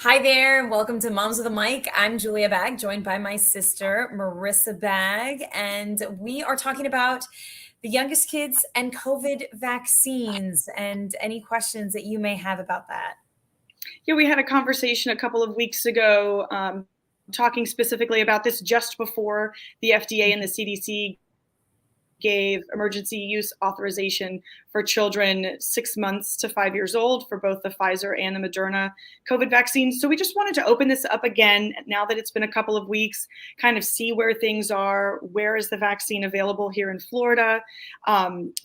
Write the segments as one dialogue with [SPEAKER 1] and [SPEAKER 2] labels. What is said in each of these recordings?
[SPEAKER 1] Hi there, and welcome to Moms with a Mic. I'm Julia Bagg, joined by my sister, Marissa Bagg, and we are talking about the youngest kids and COVID vaccines and any questions that you may have about that.
[SPEAKER 2] Yeah, we had a conversation a couple of weeks ago talking specifically about this just before the FDA and the CDC gave emergency use authorization for children 6 months to 5 years old for both the Pfizer and the Moderna COVID vaccines. So we just wanted to open this up again now that it's been a couple of weeks, kind of see where things are, where is the vaccine available here in Florida,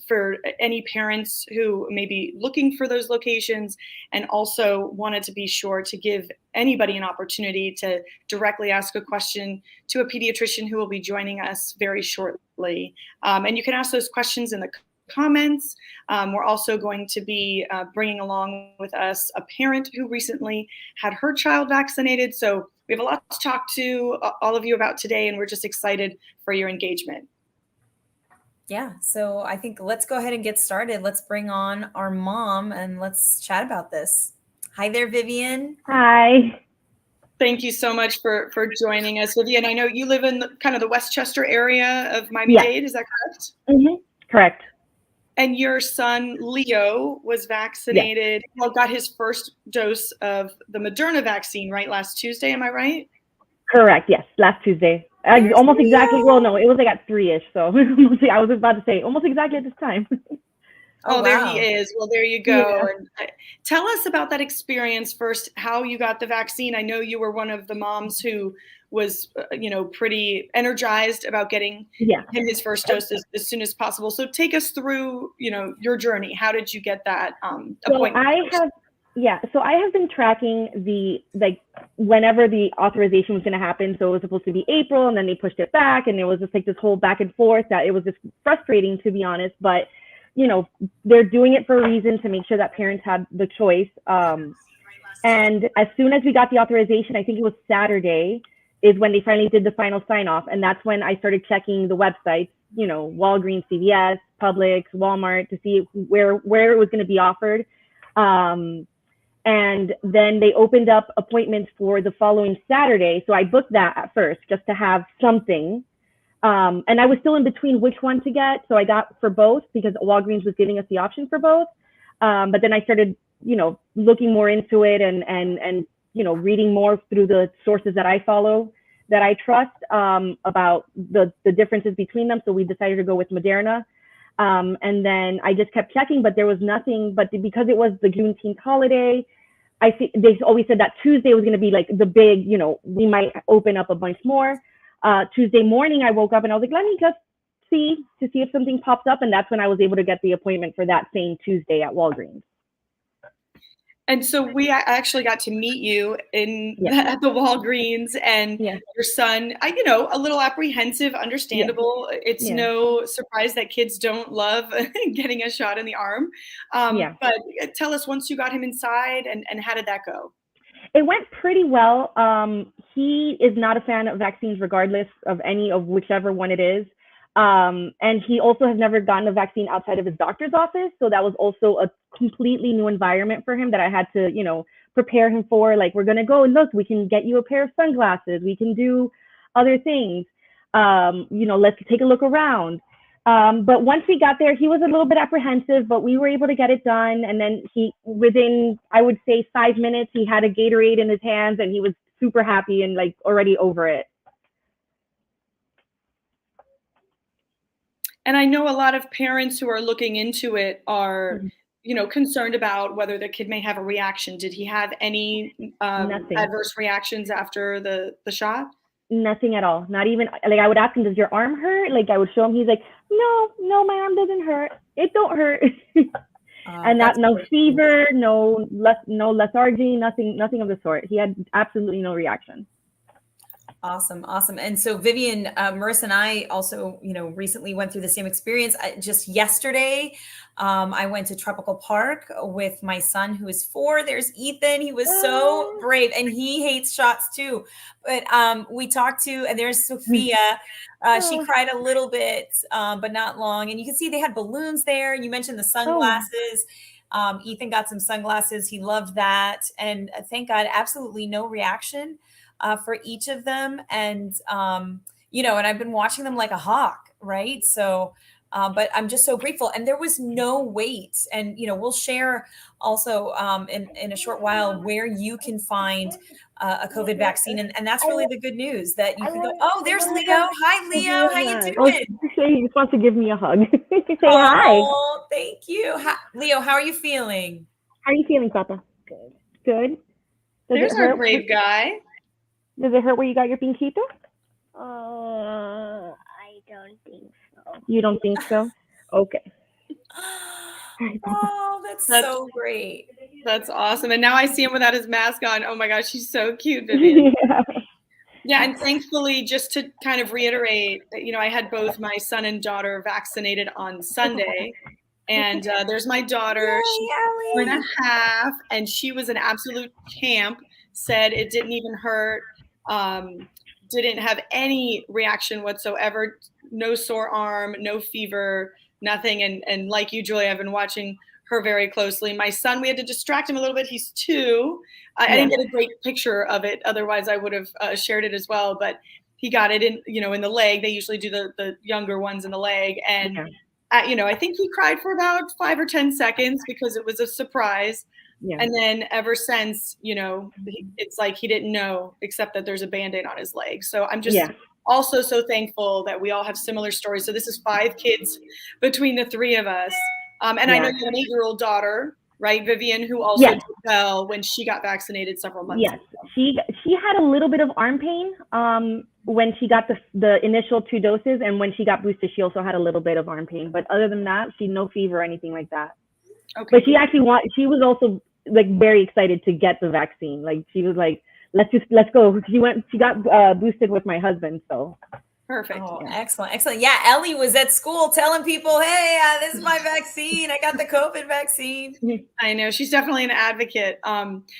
[SPEAKER 2] for any parents who may be looking for those locations, and also wanted to be sure to give anybody an opportunity to directly ask a question to a pediatrician who will be joining us very shortly. And you can ask those questions in the comments. We're also going to be bringing along with us a parent who recently had her child vaccinated. So we have a lot to talk to all of you about today, and we're just excited for your engagement.
[SPEAKER 1] Yeah, so I think let's go ahead and get started. Let's bring on our mom and let's chat about this. Hi there, Vivian.
[SPEAKER 3] Hi.
[SPEAKER 2] Thank you so much for joining us, Vivian. I know you live in kind of the Westchester area of Miami-Dade. Is that correct?
[SPEAKER 3] Mm-hmm. Correct.
[SPEAKER 2] And your son, Leo, was vaccinated, well, got his first dose of the Moderna vaccine, right, last Tuesday, am I right?
[SPEAKER 3] Correct, yes, last Tuesday. Almost exactly, well, no, it was like at 3-ish, so I was about to say almost exactly at this time.
[SPEAKER 2] Oh,
[SPEAKER 1] wow.
[SPEAKER 2] There he is. Well, there you go.
[SPEAKER 3] Yeah.
[SPEAKER 2] And tell us about that experience first, how you got the vaccine. I know you were one of the moms who was, pretty energized about getting him his first dose as soon as possible. So take us through, your journey. How did you get that appointment?
[SPEAKER 3] So I have been tracking whenever the authorization was going to happen. So it was supposed to be April, and then they pushed it back, and it was just like this whole back and forth that it was just frustrating, to be honest. But they're doing it for a reason, to make sure that parents had the choice. And as soon as we got the authorization, I think it was Saturday, is when they finally did the final sign off. And that's when I started checking the websites, Walgreens, CVS, Publix, Walmart, to see where it was going to be offered. And then they opened up appointments for the following Saturday. So I booked that at first just to have something. And I was still in between which one to get. So I got for both because Walgreens was giving us the option for both. But then I started, looking more into it and reading more through the sources that I follow, that I trust, about the differences between them. So we decided to go with Moderna. And then I just kept checking, but there was nothing. But because it was the Juneteenth holiday, I think they always said that Tuesday was going to be like the big, we might open up a bunch more. Tuesday morning, I woke up and I was like, let me just see if something pops up. And that's when I was able to get the appointment for that same Tuesday at Walgreens.
[SPEAKER 2] And so we actually got to meet you at the Walgreens, and your son, a little apprehensive, understandable. It's no surprise that kids don't love getting a shot in the arm. But tell us, once you got him inside, and how did that go?
[SPEAKER 3] It went pretty well. He is not a fan of vaccines, regardless of any of whichever one it is. And he also has never gotten a vaccine outside of his doctor's office. So that was also a completely new environment for him that I had to, prepare him for. Like, we're going to go and look, we can get you a pair of sunglasses. We can do other things. Let's take a look around. But once we got there, he was a little bit apprehensive, but we were able to get it done. And then within, I would say 5 minutes, he had a Gatorade in his hands and he was super happy and like already over it.
[SPEAKER 2] And I know a lot of parents who are looking into it are, concerned about whether the kid may have a reaction. Did he have any adverse reactions after the shot?
[SPEAKER 3] Nothing at all. Not even, like, I would ask him, does your arm hurt? Like, I would show him, he's like, no, my arm doesn't hurt. It don't hurt. And no fever, no lethargy, nothing of the sort. He had absolutely no reaction.
[SPEAKER 1] Awesome. And so Vivian, Marissa and I also, recently went through the same experience. Just yesterday, I went to Tropical Park with my son, who is 4. There's Ethan. He was so brave, and he hates shots too. But we talked to, and there's Sophia. She cried a little bit, but not long. And you can see they had balloons there. You mentioned the sunglasses. Ethan got some sunglasses. He loved that. And thank God, absolutely no reaction for each of them. And, and I've been watching them like a hawk, right? So, but I'm just so grateful. And there was no wait. And, we'll share also in a short while where you can find a COVID vaccine. And that's really the good news that you can go, oh, there's Leo. Hi, Leo. How you doing?
[SPEAKER 3] He just wants to give me a hug. Say hi.
[SPEAKER 1] Oh, thank you. Leo, how are you feeling?
[SPEAKER 3] How are you feeling, Papa? Good.
[SPEAKER 2] There's our brave guy.
[SPEAKER 3] Does it hurt where you got your pinchito?
[SPEAKER 4] I don't think so.
[SPEAKER 3] You don't think so? Okay.
[SPEAKER 1] Oh, that's so great.
[SPEAKER 2] That's awesome. And now I see him without his mask on. Oh my gosh, he's so cute, Vivian. Yeah, and thankfully, just to kind of reiterate, I had both my son and daughter vaccinated on Sunday. And there's my daughter. She's 4.5, and she was an absolute champ. Said it didn't even hurt. Didn't have any reaction whatsoever. No sore arm, no fever, nothing. And like you, Julie, I've been watching her very closely. My son, we had to distract him a little bit. He's 2. I didn't get a great picture of it. Otherwise, I would have shared it as well. But he got it in the leg. They usually do the younger ones in the leg. And, I think he cried for about 5 or 10 seconds because it was a surprise. Yeah. And then ever since, it's like he didn't know except that there's a Band-Aid on his leg. So I'm just also so thankful that we all have similar stories. So this is 5 kids between the 3 of us. And I know you have an 8-year-old daughter, right, Vivian, who also did well when she got vaccinated several months ago.
[SPEAKER 3] She had a little bit of arm pain when she got the initial 2 doses, and when she got boosted, she also had a little bit of arm pain. But other than that, she no fever or anything like that. Okay. But she actually she was also like very excited to get the vaccine. Like she was like, let's go. She got boosted with my husband, so.
[SPEAKER 2] Perfect.
[SPEAKER 1] Oh, excellent. Yeah, Ellie was at school telling people, hey, this is my vaccine. I got the COVID vaccine.
[SPEAKER 2] I know. She's definitely an advocate.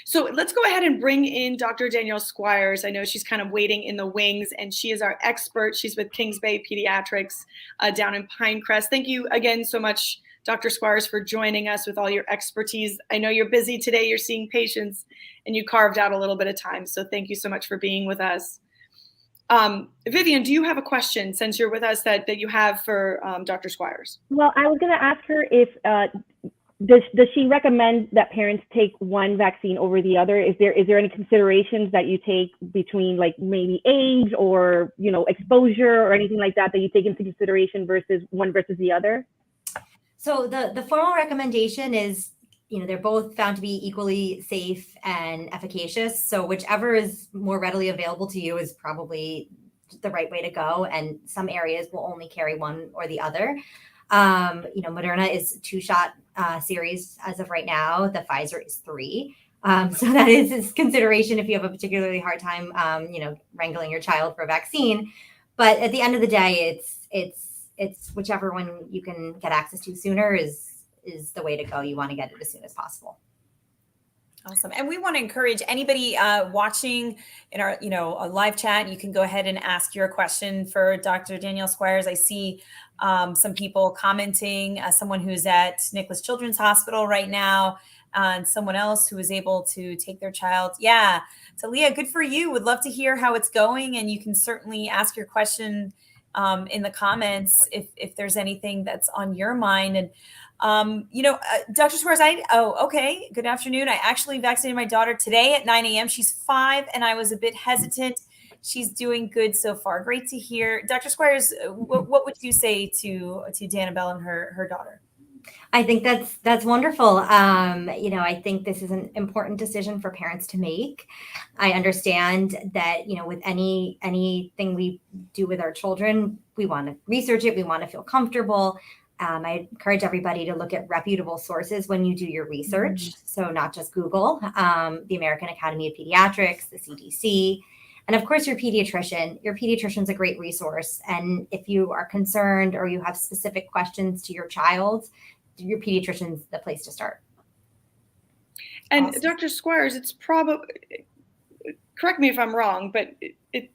[SPEAKER 2] So let's go ahead and bring in Dr. Danielle Squires. I know she's kind of waiting in the wings, and she is our expert. She's with Kings Bay Pediatrics down in Pinecrest. Thank you again so much, Dr. Squires, for joining us with all your expertise. I know you're busy today. You're seeing patients, and you carved out a little bit of time. So thank you so much for being with us. Vivian, do you have a question since you're with us that you have for Dr. Squires?
[SPEAKER 3] Well, I was going to ask her if does she recommend that parents take one vaccine over the other? Is there any considerations that you take between like maybe age or exposure or anything like that you take into consideration versus one versus the other?
[SPEAKER 4] So the formal recommendation is, they're both found to be equally safe and efficacious. So whichever is more readily available to you is probably the right way to go. And some areas will only carry one or the other. Moderna is 2-shot series as of right now. The Pfizer is 3. So that is consideration if you have a particularly hard time, wrangling your child for a vaccine. But at the end of the day, it's whichever one you can get access to sooner is the way to go. You want to get it as soon as possible.
[SPEAKER 1] Awesome. And we want to encourage anybody watching in our, a live chat. You can go ahead and ask your question for Dr. Danielle Squires. I see some people commenting, someone who's at Nicholas Children's Hospital right now, and someone else who was able to take their child. Yeah. Talia, good for you. Would love to hear how it's going. And you can certainly ask your question in the comments if there's anything that's on your mind. And Dr. Squires, okay. Good afternoon. I actually vaccinated my daughter today at 9 a.m. She's 5, and I was a bit hesitant. She's doing good so far. Great to hear. Dr. Squires, what would you say to Danabelle and her daughter?
[SPEAKER 4] I think that's wonderful. I think this is an important decision for parents to make. I understand that, with anything we do with our children, we want to research it. We want to feel comfortable. I encourage everybody to look at reputable sources when you do your research. So not just Google, the American Academy of Pediatrics, the CDC, and of course your pediatrician. Your pediatrician's a great resource. And if you are concerned or you have specific questions to your child, your pediatrician's the place to start.
[SPEAKER 2] And awesome. Dr. Squires, it's probably, correct me if I'm wrong, but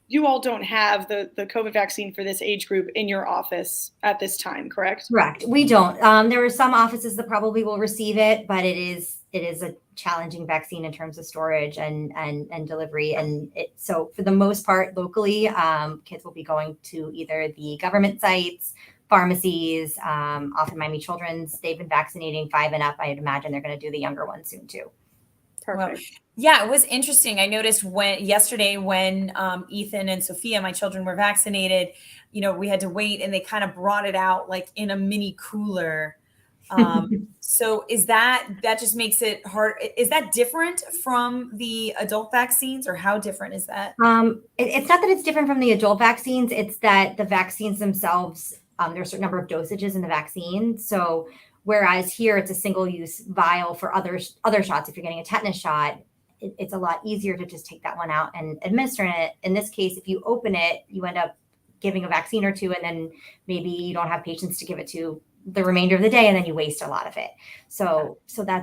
[SPEAKER 2] you all don't have the COVID vaccine for this age group in your office at this time, correct?
[SPEAKER 4] Correct. We don't. There are some offices that probably will receive it, but it is a challenging vaccine in terms of storage and delivery. And so for the most part, locally, kids will be going to either the government sites, pharmacies, often Miami Children's. They've been vaccinating 5 and up. I'd imagine they're going to do the younger ones soon too.
[SPEAKER 2] Perfect.
[SPEAKER 1] Well, yeah, it was interesting. I noticed yesterday when Ethan and Sophia, my children, were vaccinated, we had to wait, and they kind of brought it out like in a mini cooler. So that just makes it hard? Is that different from the adult vaccines, or how different is that?
[SPEAKER 4] It's not that it's different from the adult vaccines. It's that the vaccines themselves, there's a certain number of dosages in the vaccine. So whereas here it's a single-use vial for other shots. If you're getting a tetanus shot, it's a lot easier to just take that one out and administer it. In this case, if you open it, you end up giving a vaccine or two, and then maybe you don't have patients to give it to the remainder of the day, and then you waste a lot of it. So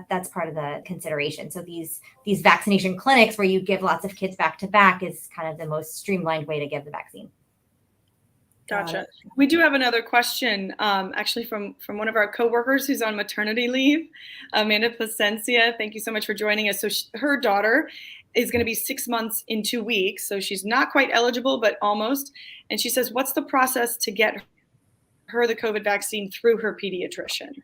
[SPEAKER 4] that's part of the consideration. So these vaccination clinics where you give lots of kids back to back is kind of the most streamlined way to give the vaccine.
[SPEAKER 2] Gotcha. We do have another question, actually from one of our coworkers who's on maternity leave, Amanda Placencia. Thank you so much for joining us. So her daughter is going to be 6 months in 2 weeks. So she's not quite eligible, but almost. And she says, what's the process to get her the COVID vaccine through her pediatrician?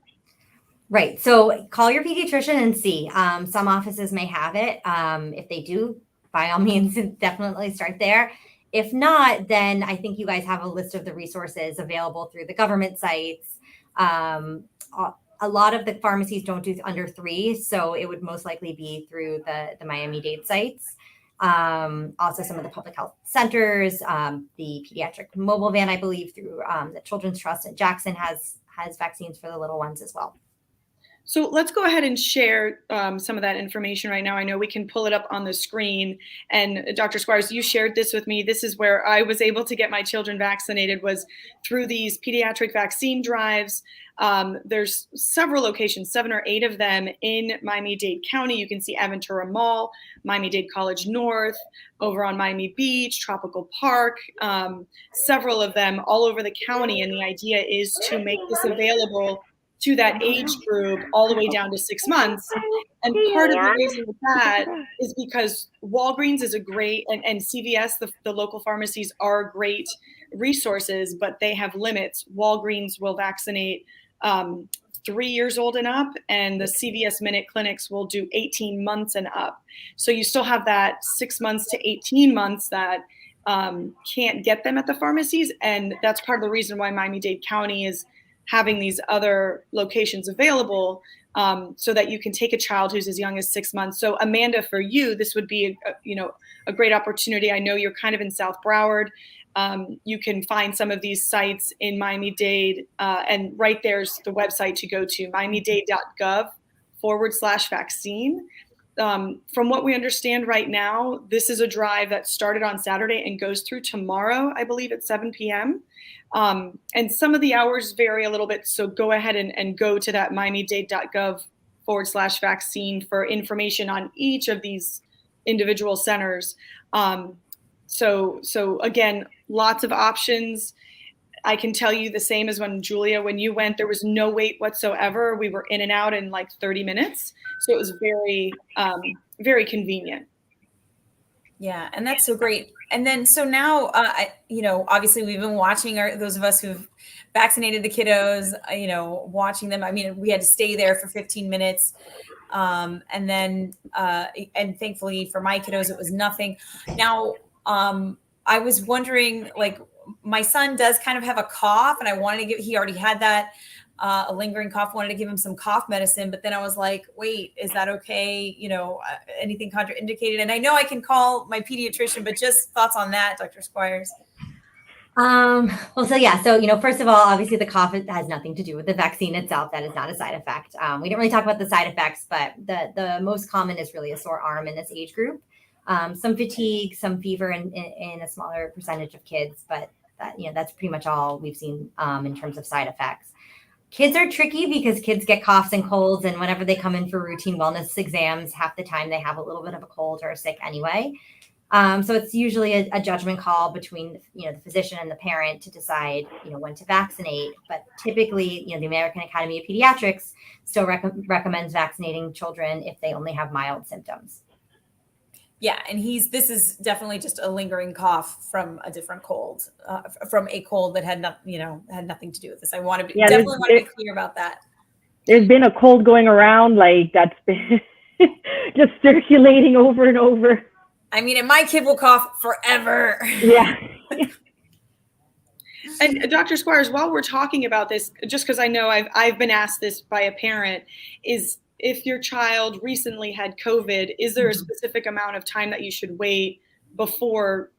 [SPEAKER 4] Right. So call your pediatrician and see. Some offices may have it. If they do, by all means, definitely start there. If not, then I think you guys have a list of the resources available through the government sites. A lot of the pharmacies don't do under 3, so it would most likely be through the Miami-Dade sites. Also some of the public health centers, the pediatric mobile van, I believe, through the Children's Trust at Jackson has vaccines for the little ones as well.
[SPEAKER 2] So let's go ahead and share some of that information right now. I know we can pull it up on the screen. And Dr. Squires, you shared this with me. This is where I was able to get my children vaccinated, was through these pediatric vaccine drives. There's several locations, 7 or 8 of them in Miami-Dade County. You can see Aventura Mall, Miami-Dade College North, over on Miami Beach, Tropical Park, several of them all over the county. And the idea is to make this available to that age group all the way down to 6 months. And part of the reason with that is because Walgreens is a great, and CVS, the local pharmacies are great resources, but they have limits. Walgreens will vaccinate 3 years old and up, and the CVS Minute clinics will do 18 months and up. So you still have that 6 months to 18 months that can't get them at the pharmacies. And that's part of the reason why Miami-Dade County is having these other locations available, so that you can take a child who's as young as 6 months. So Amanda, for you, this would be a great opportunity. I know you're kind of in South Broward. You can find some of these sites in Miami-Dade, and right there's the website to go to, miamidade.gov/vaccine. From what we understand right now, this is a drive that started on Saturday and goes through tomorrow, I believe, at 7 p.m. And some of the hours vary a little bit. So go ahead and go to that miamidade.gov/vaccine for information on each of these individual centers. So again, lots of options. I can tell you the same as when you went, there was no wait whatsoever. We were in and out in like 30 minutes. So it was very, very convenient.
[SPEAKER 1] Yeah. And that's so great. And then, so now, obviously we've been watching those of us who've vaccinated the kiddos, watching them. I mean, we had to stay there for 15 minutes. And then, and thankfully for my kiddos, it was nothing. Now, I was wondering, like, my son does kind of have a cough, and I wanted to he already had that, a lingering cough, wanted to give him some cough medicine, but then I was like, wait, is that okay? Anything contraindicated? And I know I can call my pediatrician, but just thoughts on that, Dr. Squires.
[SPEAKER 4] So first of all, obviously the cough has nothing to do with the vaccine itself. That is not a side effect. We didn't really talk about the side effects, but the most common is really a sore arm in this age group. Some fatigue, some fever in a smaller percentage of kids, but that's pretty much all we've seen in terms of side effects. Kids are tricky because kids get coughs and colds, and whenever they come in for routine wellness exams, half the time they have a little bit of a cold or a sick anyway. So it's usually a judgment call between, the physician and the parent to decide, when to vaccinate. But typically, the American Academy of Pediatrics still recommends vaccinating children if they only have mild symptoms.
[SPEAKER 1] Yeah, and this is definitely just a lingering cough from a different cold, from a cold that had nothing to do with this. I want to definitely want to be clear about that.
[SPEAKER 3] There's been a cold going around, like that's been just circulating over and over.
[SPEAKER 1] I mean, and my kid will cough forever.
[SPEAKER 3] Yeah.
[SPEAKER 2] And Dr. Squires, while we're talking about this, just because I know I've been asked this by a parent, is if your child recently had COVID, is there a specific amount of time that you should wait before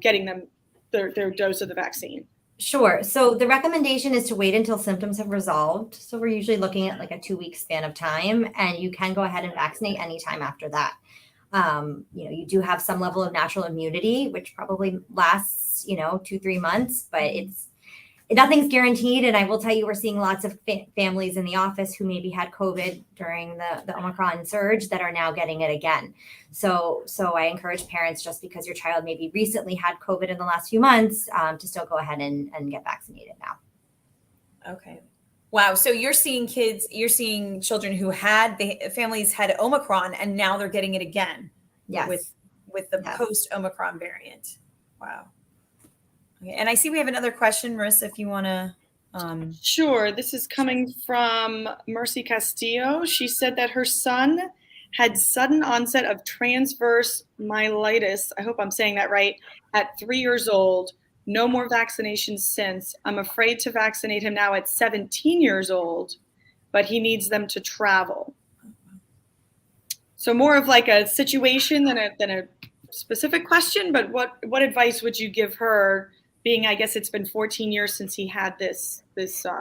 [SPEAKER 2] getting them their dose of the vaccine?
[SPEAKER 4] Sure. So the recommendation is to wait until symptoms have resolved. So we're usually looking at like a 2-week span of time, and you can go ahead and vaccinate anytime after that. You do have some level of natural immunity, which probably lasts, 2-3 months, but nothing's guaranteed. And I will tell you, we're seeing lots of families in the office who maybe had COVID during the Omicron surge that are now getting it again. So I encourage parents, just because your child maybe recently had COVID in the last few months, to still go ahead and get vaccinated now.
[SPEAKER 1] Okay. Wow. So you're seeing children who families had Omicron and now they're getting it again.
[SPEAKER 4] Yes.
[SPEAKER 1] With the post-Omicron variant. Wow. Okay. And I see we have another question, Marissa, if you want to.
[SPEAKER 2] Sure. This is coming from Mercy Castillo. She said that her son had sudden onset of transverse myelitis. I hope I'm saying that right. At 3 years old. No more vaccinations since. I'm afraid to vaccinate him now at 17 years old, but he needs them to travel. So more of like a situation than a specific question, but what advice would you give her, being, I guess it's been 14 years since he had this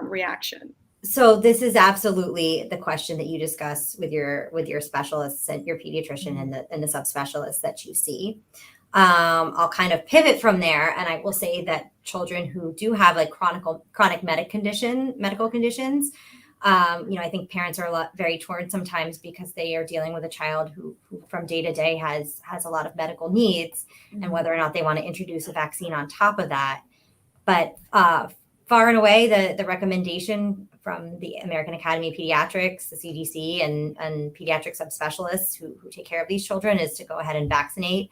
[SPEAKER 2] reaction?
[SPEAKER 4] So this is absolutely the question that you discuss with your specialists and your pediatrician and the subspecialists that you see. I'll kind of pivot from there, and I will say that children who do have like chronic medical conditions, I think parents are very torn sometimes because they are dealing with a child who from day to day has a lot of medical needs, and whether or not they want to introduce a vaccine on top of that. But far and away, the recommendation from the American Academy of Pediatrics, the CDC, and pediatric subspecialists who take care of these children is to go ahead and vaccinate.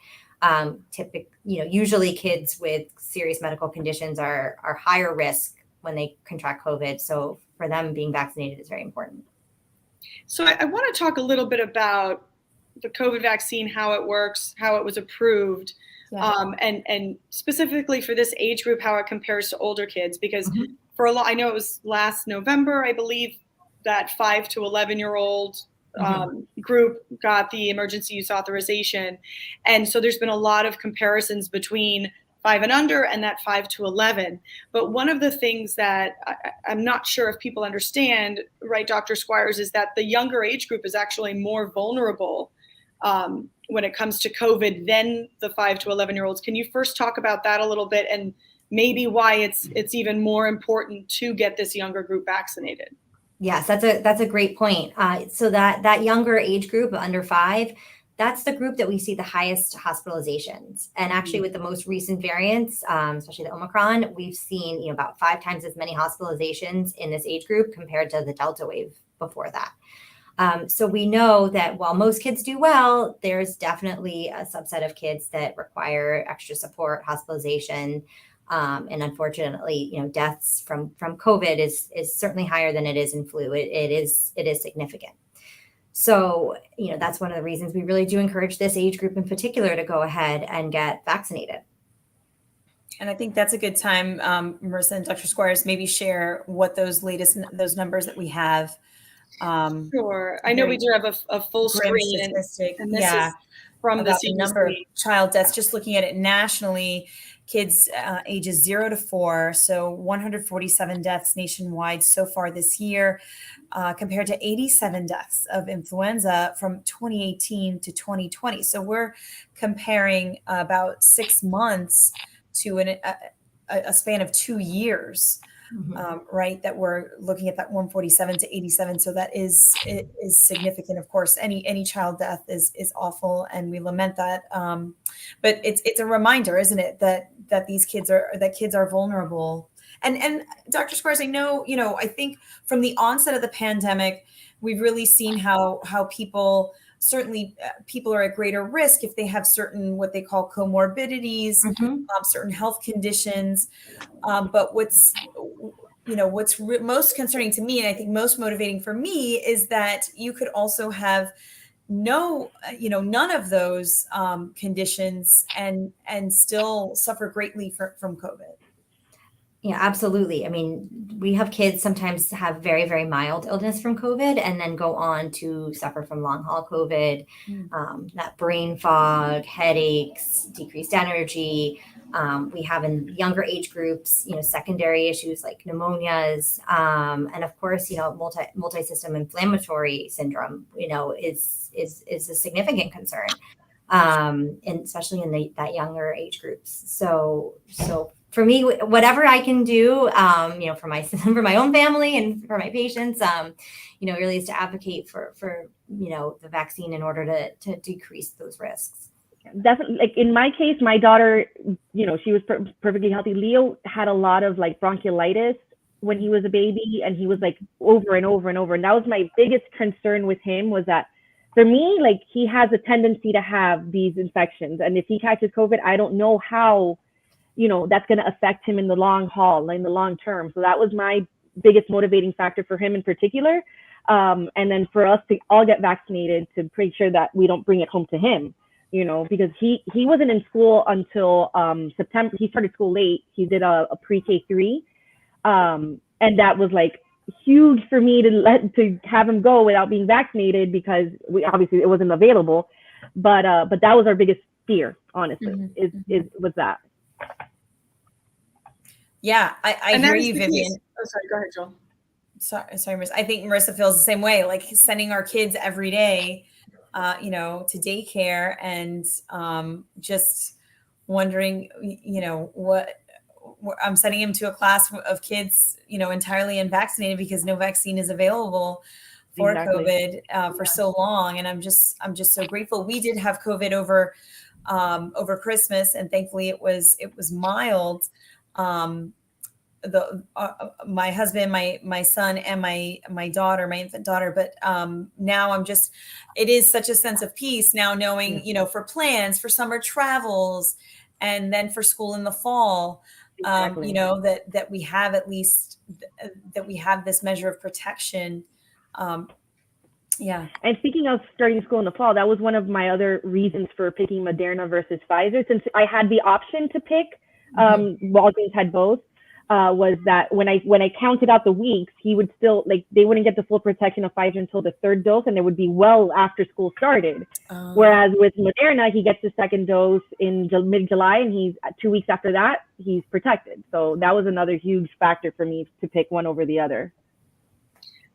[SPEAKER 4] Usually kids with serious medical conditions are higher risk when they contract COVID. So for them, being vaccinated is very important.
[SPEAKER 2] So I want to talk a little bit about the COVID vaccine, how it works, how it was approved, and specifically for this age group, how it compares to older kids. Because I know it was last November, I believe, that 5 to 11-year-old group got the emergency use authorization. And so there's been a lot of comparisons between 5 and under and that 5 to 11. But one of the things that I'm not sure if people understand, right, Dr. Squires, is that the younger age group is actually more vulnerable when it comes to COVID than the 5 to 11-year-olds. Can you first talk about that a little bit, and maybe why it's even more important to get this younger group vaccinated?
[SPEAKER 4] Yes, that's a great point. So that younger age group, under 5, that's the group that we see the highest hospitalizations. And actually, with the most recent variants, especially the Omicron, we've seen about 5 times as many hospitalizations in this age group compared to the Delta wave before that. So we know that while most kids do well, there's definitely a subset of kids that require extra support, hospitalization. And unfortunately, deaths from COVID is certainly higher than it is in flu. It is significant. So, that's one of the reasons we really do encourage this age group in particular to go ahead and get vaccinated.
[SPEAKER 1] And I think that's a good time, Marissa and Dr. Squires, maybe share what those numbers that we have.
[SPEAKER 2] Sure. I know we do have a full screen
[SPEAKER 1] statistic.
[SPEAKER 2] And this is from the CDC.
[SPEAKER 1] Number of child deaths, just looking at it nationally, kids ages 0 to 4. So 147 deaths nationwide so far this year, compared to 87 deaths of influenza from 2018 to 2020. So we're comparing about 6 months to a span of 2 years. right? That we're looking at that 147 to 87. So it is significant. Of course, any child death is awful, and we lament that. But it's a reminder, isn't it, that kids are vulnerable. And Dr. Squires, I know, I think from the onset of the pandemic, we've really seen how people are at greater risk if they have certain, what they call comorbidities, certain health conditions. But what's most concerning to me, and I think most motivating for me, is that you could also have none of those conditions and still suffer greatly from COVID.
[SPEAKER 4] Yeah, absolutely. I mean, we have kids sometimes have very, very mild illness from COVID and then go on to suffer from long haul COVID, that brain fog, headaches, decreased energy. We have in younger age groups, secondary issues like pneumonias. And of course, multi-system inflammatory syndrome, is a significant concern, and especially in that younger age groups. So for me, whatever I can do, for my own family and for my patients, really is to advocate for the vaccine in order to decrease those risks.
[SPEAKER 3] Definitely. Like in my case, my daughter, she was perfectly healthy. Leo had a lot of like bronchiolitis when he was a baby, and he was like over and over and over. And that was my biggest concern with him, was that for me, like he has a tendency to have these infections. And if he catches COVID, I don't know how that's going to affect him in the long haul, in the long term. So that was my biggest motivating factor for him in particular. And then for us to all get vaccinated to make sure that we don't bring it home to him, because he wasn't in school until September. He started school late. He did a pre-K3. And that was like huge for me to have him go without being vaccinated, because obviously it wasn't available. But that was our biggest fear, honestly, was that.
[SPEAKER 1] Yeah, I hear you, Vivian.
[SPEAKER 2] Oh, sorry. Go ahead, Joel.
[SPEAKER 1] Sorry, Marissa. I think Marissa feels the same way. Like sending our kids every day, to daycare, and just wondering, what I'm sending him to a class of kids, entirely unvaccinated, because no vaccine is available for COVID for so long. And I'm just so grateful. We did have COVID over Christmas, and thankfully it was mild. My husband, my son, and my daughter, my infant daughter. But now it is such a sense of peace now, knowing, for plans for summer travels, and then for school in the fall, that we have at least, that we have this measure of protection. Yeah.
[SPEAKER 3] And speaking of starting school in the fall, that was one of my other reasons for picking Moderna versus Pfizer, since I had the option to pick. Walgreens had both. Was that when I counted out the weeks, he would still, they wouldn't get the full protection of Pfizer until the third dose, and it would be well after school started. Whereas with Moderna, he gets the second dose in mid-July, and he's 2 weeks after that, he's protected. So that was another huge factor for me to pick one over the other.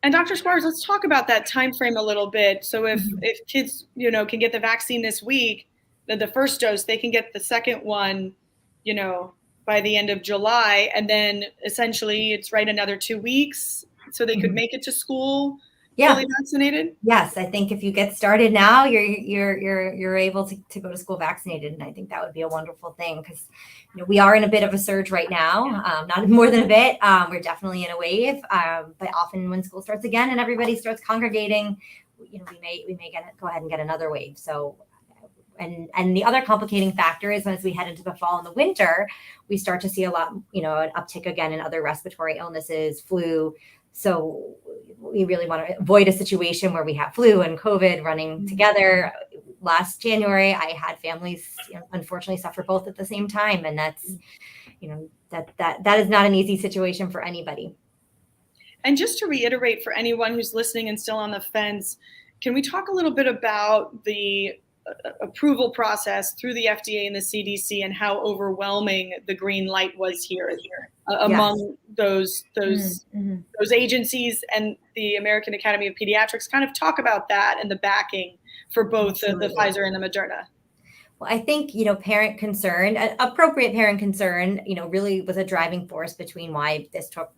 [SPEAKER 2] And Dr. Squires, let's talk about that time frame a little bit. So if kids, can get the vaccine this week, the first dose, they can get the second one, by the end of July, and then essentially it's another 2 weeks, so they could make it to school fully vaccinated.
[SPEAKER 4] Yes, I think if you get started now, you're able to go to school vaccinated, and I think that would be a wonderful thing, because we are in a bit of a surge right now, not more than a bit. We're definitely in a wave, but often when school starts again and everybody starts congregating, we may go ahead and get another wave. So. And the other complicating factor is, as we head into the fall and the winter, we start to see a lot, an uptick again in other respiratory illnesses, flu. So we really want to avoid a situation where we have flu and COVID running together. Last January, I had families, unfortunately suffer both at the same time. And that's, that is not an easy situation for anybody.
[SPEAKER 2] And just to reiterate for anyone who's listening and still on the fence, can we talk a little bit about the approval process through the FDA and the CDC, and how overwhelming the green light was here among those agencies, and the American Academy of Pediatrics? Kind of talk about that and the backing for both the Pfizer and the Moderna.
[SPEAKER 4] Well, I think, apparent concern, appropriate parent concern, really was a driving force between why this took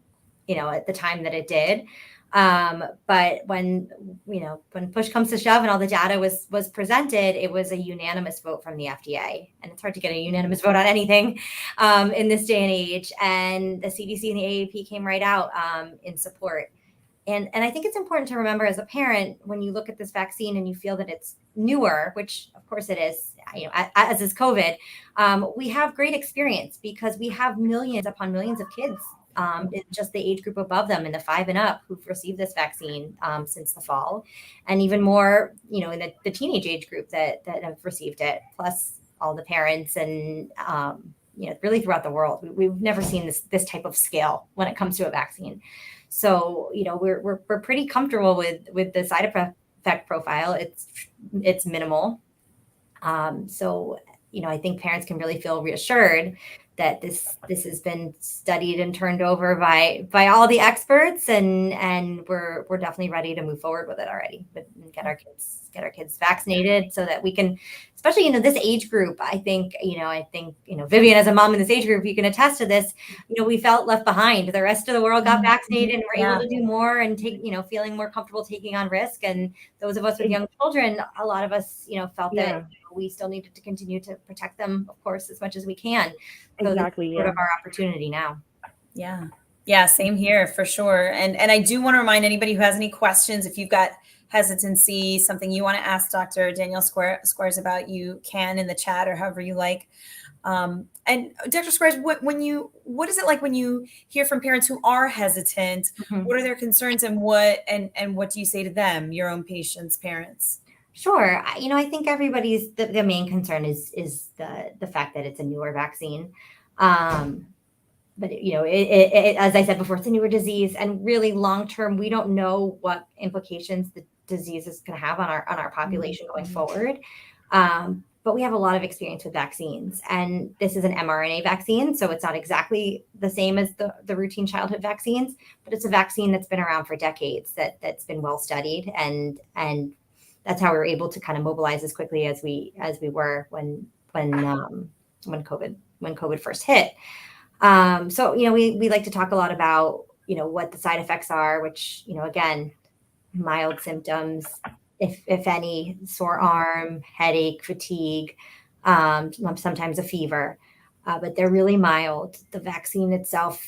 [SPEAKER 4] at the time that it did. But when push comes to shove and all the data was presented, it was a unanimous vote from the FDA. And it's hard to get a unanimous vote on anything in this day and age. And the CDC and the AAP came right out in support. And I think it's important to remember as a parent, when you look at this vaccine and you feel that it's newer, which of course it is, as is COVID, we have great experience because we have millions upon millions of kids in just the age group above them in the 5 and up who've received this vaccine since the fall, and even more, in the teenage age group that have received it, plus all the parents and, really throughout the world. We've never seen this type of scale when it comes to a vaccine. So, we're pretty comfortable with the side effect profile. It's minimal. So, I think parents can really feel reassured that this has been studied and turned over by all the experts, and we're definitely ready to move forward with it already, and get our kids vaccinated so that we can, especially this age group. I think Vivian, as a mom in this age group, you can attest to this. We felt left behind. The rest of the world got vaccinated and were able to do more and take, feeling more comfortable taking on risk. And those of us with young children, a lot of us, felt that we still needed to continue to protect them, of course, as much as we can. So
[SPEAKER 3] exactly.
[SPEAKER 4] Sort of our opportunity now.
[SPEAKER 1] Yeah, same here for sure. And I do want to remind anybody who has any questions, if you've got hesitancy, something you want to ask Dr. Danielle Squires about, you can in the chat or however you like. And Dr. Squires, what is it like when you hear from parents who are hesitant? Mm-hmm. What are their concerns, and what do you say to them, your own patients, parents?
[SPEAKER 4] Sure. I think everybody's the main concern is the fact that it's a newer vaccine. But as I said before, it's a newer disease, and really long term, we don't know what implications the disease is going to have on our population going forward. But we have a lot of experience with vaccines, and this is an mRNA vaccine, so it's not exactly the same as the routine childhood vaccines, but it's a vaccine that's been around for decades, that's been well studied, and that's how we were able to kind of mobilize as quickly as we were when COVID first hit. So we like to talk a lot about what the side effects are, which again, mild symptoms, if any, sore arm, headache, fatigue, sometimes a fever, but they're really mild. The vaccine itself,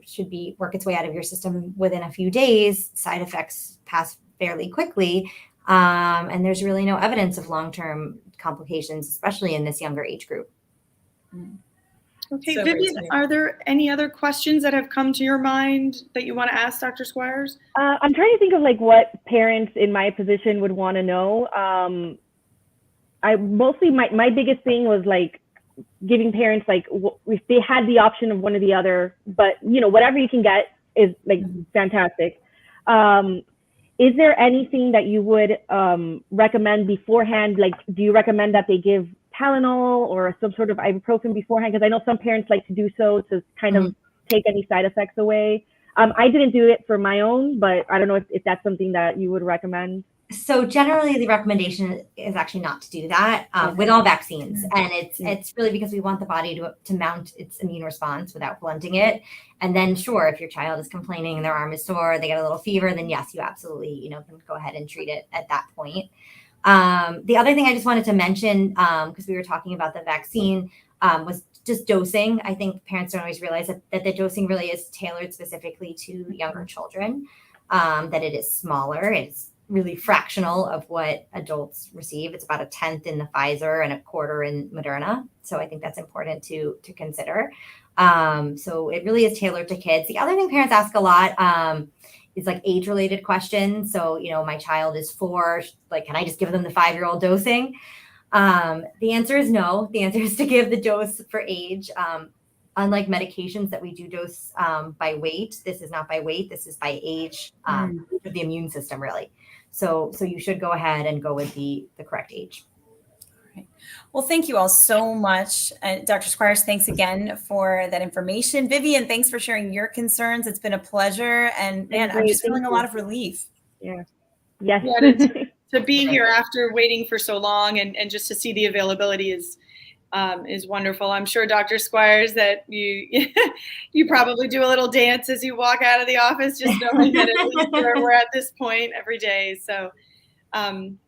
[SPEAKER 4] should work its way out of your system within a few days. Side effects pass fairly quickly. And there's really no evidence of long-term complications, especially in this younger age group.
[SPEAKER 2] Okay, so Vivian, are there any other questions that have come to your mind that you want to ask Dr. Squires?
[SPEAKER 3] I'm trying to think of what parents in my position would want to know. I mostly, my biggest thing was giving parents, if they had the option of one or the other, but whatever you can get is fantastic. Is there anything that you would recommend beforehand? Do you recommend that they give Tylenol or some sort of ibuprofen beforehand? Because I know some parents like to do so to kind of take any side effects away. I didn't do it for my own, but I don't know if that's something that you would recommend.
[SPEAKER 4] So generally the recommendation is actually not to do that with all vaccines. And it's really because we want the body to mount its immune response without blunting it. And then sure, if your child is complaining and their arm is sore, they get a little fever, then yes, you absolutely, can go ahead and treat it at that point. The other thing I just wanted to mention, because we were talking about the vaccine, was just dosing. I think parents don't always realize that the dosing really is tailored specifically to younger children, that it is smaller. It's really fractional of what adults receive. It's about 1/10 in the Pfizer and 1/4 in Moderna. So I think that's important to consider. So it really is tailored to kids. The other thing parents ask a lot is age-related questions. So, my child is 4, can I just give them the 5-year-old dosing? The answer is no. The answer is to give the dose for age. Unlike medications that we do dose by weight, this is not by weight. This is by age of the immune system, really. So you should go ahead and go with the correct age.
[SPEAKER 1] Right. Well, thank you all so much. Dr. Squires, thanks again for that information. Vivian, thanks for sharing your concerns. It's been a pleasure. And man, I'm just feeling a lot of relief.
[SPEAKER 3] Yeah. Yes.
[SPEAKER 2] Yeah, to be here after waiting for so long and just to see the availability is is wonderful. I'm sure, Dr. Squires, that you you probably do a little dance as you walk out of the office, just knowing that at least we're at this point every day. So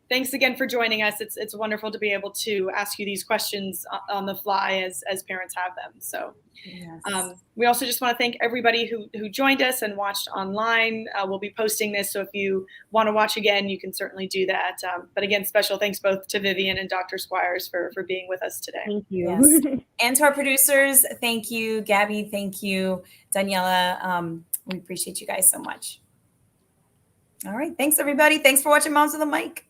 [SPEAKER 2] thanks again for joining us. It's wonderful to be able to ask you these questions on the fly as parents have them. So
[SPEAKER 1] Yes.
[SPEAKER 2] we also just want to thank everybody who joined us and watched online. We'll be posting this, so if you want to watch again, you can certainly do that. But again, special thanks both to Vivian and Dr. Squires for being with us today.
[SPEAKER 3] Thank you.
[SPEAKER 1] Yes. And to our producers, thank you. Gabby, thank you. Daniela, we appreciate you guys so much. All right. Thanks, everybody. Thanks for watching Moms with a Mic.